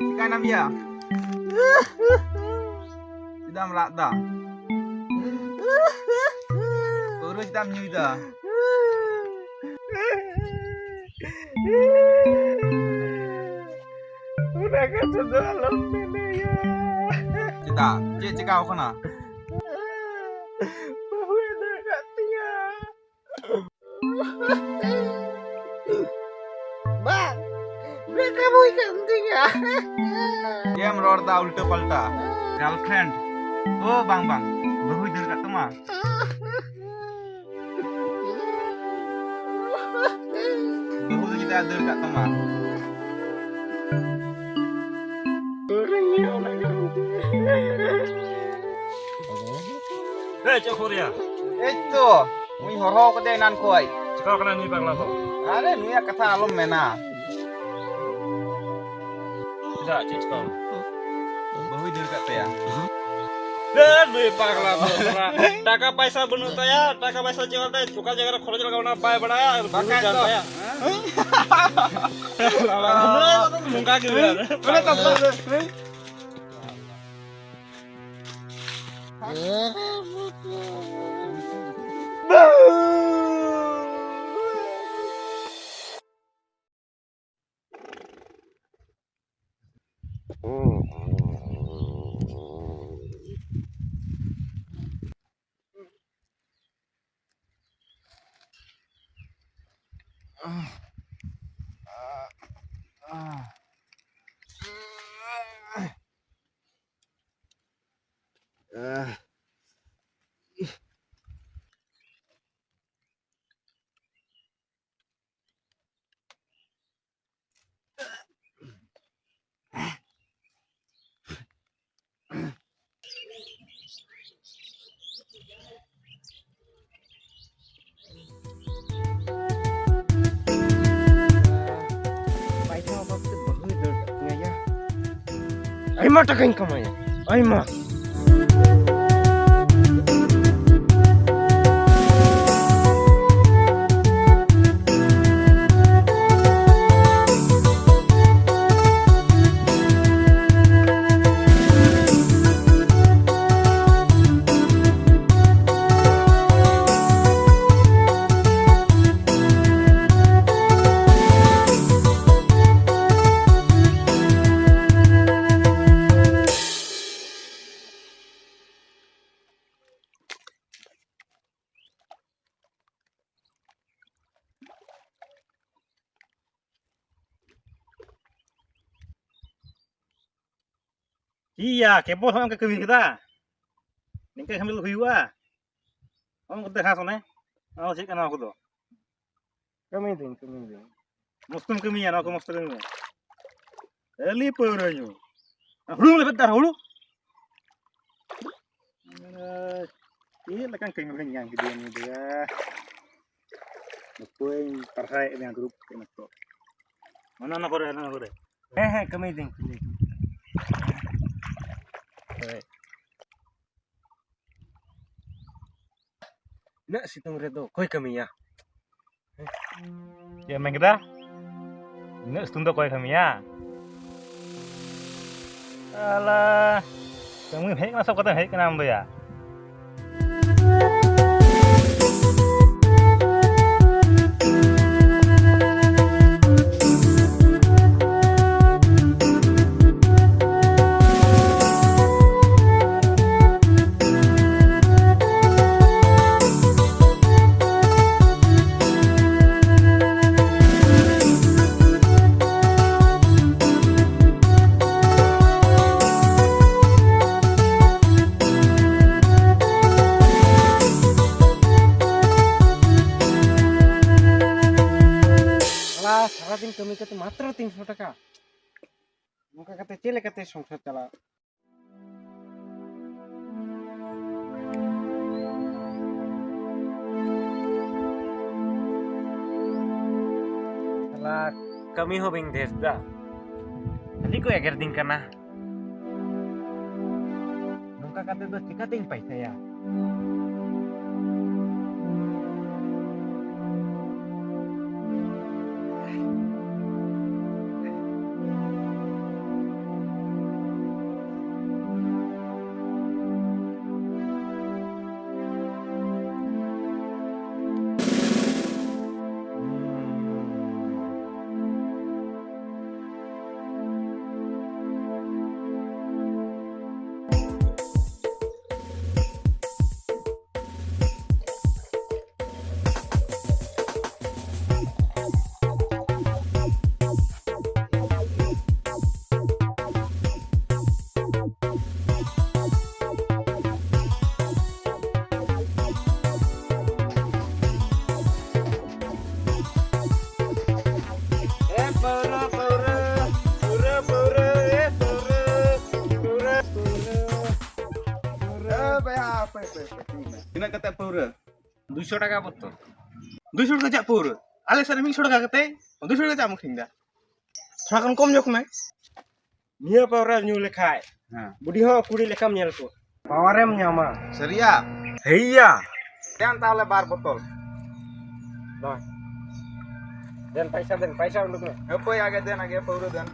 Ikan ya? Sudah melak dah. Terus kita menyu dah. Udah kan dalam ini ya. Kita, cik kau kena. Bahu udah kat tia. Bang, mereka mau ikan tia. Dia meror dah ulta palta. Girlfriend. Oh bang, bahu dah kat tengah. Bahu tu kita ada kat tengah. Orangnya orang ganti. Cik Korea, Itu, mui horo ko nan koi. cakap kena ni bang lato. Ada nu ya kata alum mena. Tidak, cik cakap. Bahu dah kat ya. Dan ni bang lato. Taka paisa bunuh saya, taka paisa jual saya. Suka jaga khoraj lagaw na pay bada. Pakai tu. saya. Muka gitu ya. Boleh tak? Aima takain kamaya. Aima. Iya, kepo sama ke kita. Ningka sambil huyuwa. Kamu kita khas ne? Oh, cik kana aku tu. Kami ding. Muslim kami ya, aku muslim kami. Eli peranyu. Hulu le betar hulu. Ini lekan kenging yang gede ni dia. Mungkin terkait dengan grup itu. Mana nak korek? Kami ding. Nak situng redo, koi kami ya. Ya main kita. Ini setunda kau kami ya. Alah, kamu hek masuk kota hek kenapa tu ya? সারাদিন কমি করতে মাত্র 300 টাকা নৌকা কাতে চেলে কাতে সংসার চালা salah kami hobing desda tadi ko eger ding kana nungka kate do tikating paisa ya Tinaga kata pura. 200 টাকা বত্তর 200 টাকা jak pura. Ale sana 100 টাকা kate. 200 টাকা jak mungkin dah. Serakan kom jok me. নিয়ে পাওরা নিউ লেখায় Nah, বুড়ি হ কুড়ি লেখাম nyel ko পাওয়ারেম nyama seriap. হেইয়া Yang tahu bar botol. Nah. Den paisa untuk me. Apa ya agak den agak pura den.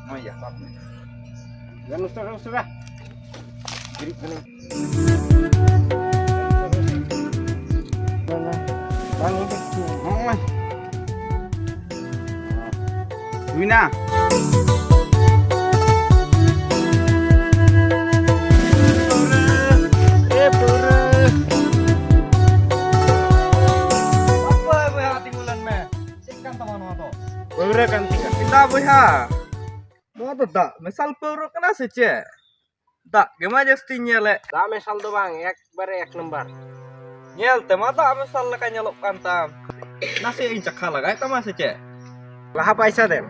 Oh iya, sap nih. Den usah. Diri kene. Bang ini. Oh. Wina. Pura. Apa ya timulan me? Ikan teman to. Pura kan tinggal. Kita boya. Mau tuh tak? Misal pura kena sece. Tak, gimana jastinya le? Dame saldo bang একবারে এক number Nyel tema tak misal le kan nyelok kantam. Nasi incak kalah kayak tama sece. Laha পয়সা দেন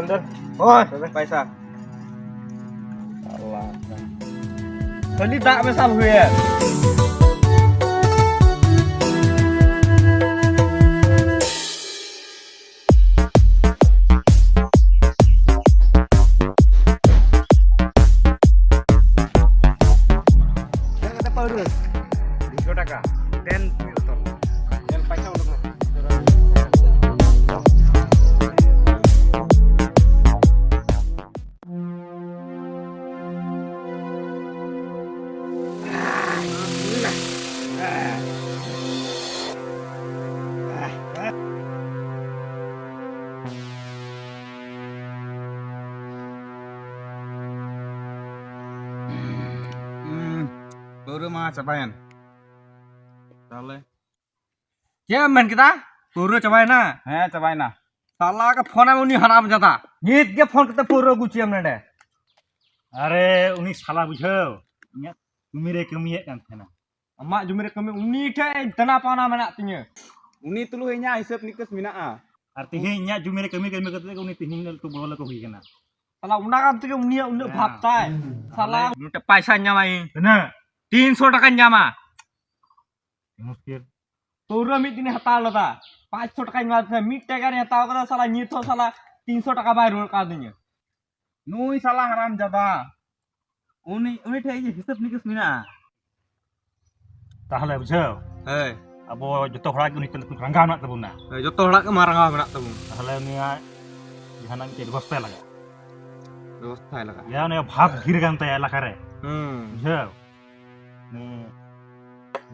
দেন Oh, paisa. Allah Tadi tak misal huya. Yang kata Paulus 200 টাকা দেন betul dan paisa untuk Pura mah capayan. Salah. Ya men kita pura cobain na. Capain nah. साला का phone में उन्हीं हराम जाता नीत के phone करते पूरा गुची हमने डे अरे उन्हीं साला बुझाओ इन्हें मेरे कमी है kan थे ना अम्मा जो मेरे कमी उन्हीं ठे तना पाना मना तिnya Uni tulu hanya isep nikus mina. artinya इन्हें जो मेरे कमी करते हैं उन्हीं तीन तो बोला को हुई ना साला उन्ना काम तो उन्हीं उन्हीं भागता है साला उन्हें पैसा nyamain ना 300 টাকা nyama मुश्किल पूरा मीट ने हता लता 500 টাকা nyama मीट टाका ने हता करा साला नीत हो साला 300 টাকা बाहर रोल का दिnya Nui salah haram jaba. Uni teh isep nikus mina. ताहले बुझाओ Hei, अब जो हड़ा उन्हीं तेल रंगा ना तब ना joto hora ke marang apa nak tamu? ताहले उन्हीं जहाँ ना तेल बस्ता लगा Dosa lah. या उन्हें भाग गिर गया है इलाका रे बुझाओ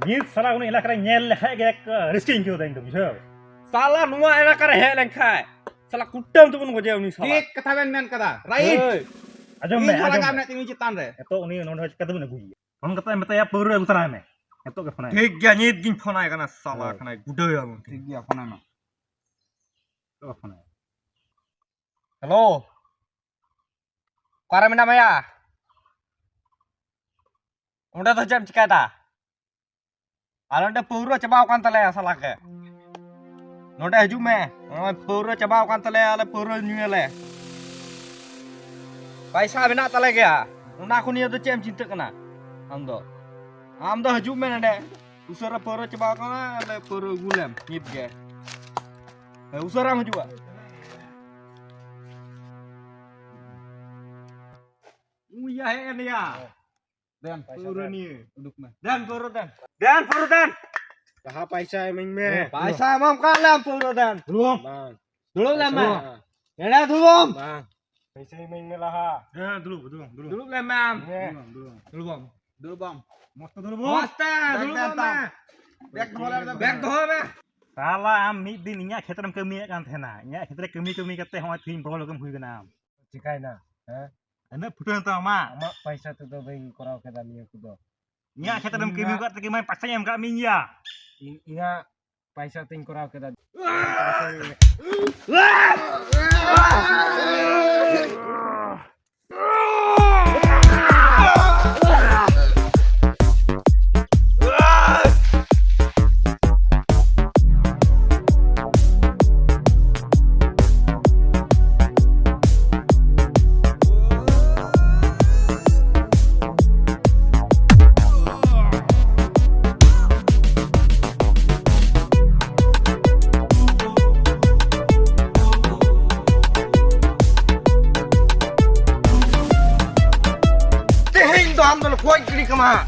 ये साला उन्हीं इलाका रे नेल है एक रिस्किंग क्यों देंगे बुझाओ साला नुआ एना करे है लेंखाय साला कुटम तुम को जे उन्हीं साला Tik ketahuan men kata. Right. आजम Ini में salah आजम kami nak tinggi cetan re. तो उन्हीं उन्होंने कदम ने गुई हम कहते हैं मतलब यार पूरे उतरा में तो क्या फोन है ठीक गया नीत गिन फोन आएगा ना साला खाना गुडो या मुंह Tik ya apa nama? तो फोन है hello Kuara mina maya udah tuh jam cikata alon deh puru coba kan tele salah ke Noda haju me. Pura coba kan tale ale pura nyuele. Paisa bina tale gya. Nona aku niya to cem cinta kena. Am do haju me nade. Usara pura coba kan ale pura gulam nyip ge. Usara maju ba. Uya he ni ya. Dan pura ni duduk me. Dan pura dan. Dan pura dan. Kah paisa emang me. Paisa mam kalam pura dan. Belum. Dulu lama. Ya belum. Bang. Paisa emang me lah. Ya, dulu. Dulu lama. Dulu bom. Dulu bom. Mosta dulu bom. Mosta dulu bom. Back to home. Salah am mid din inya khetra kami kan thena. Inya khetra kami kate hoi thim problem kam hui kana. Cikai na. Ha? Ana phutan ta ma. Mak paisa tu do bang korau ke dami aku do. Inya khetra kami kat ke mai paksa em ka mi ya. Inga paisa ting korau ke dami. Tehing do am do koi kiri kama.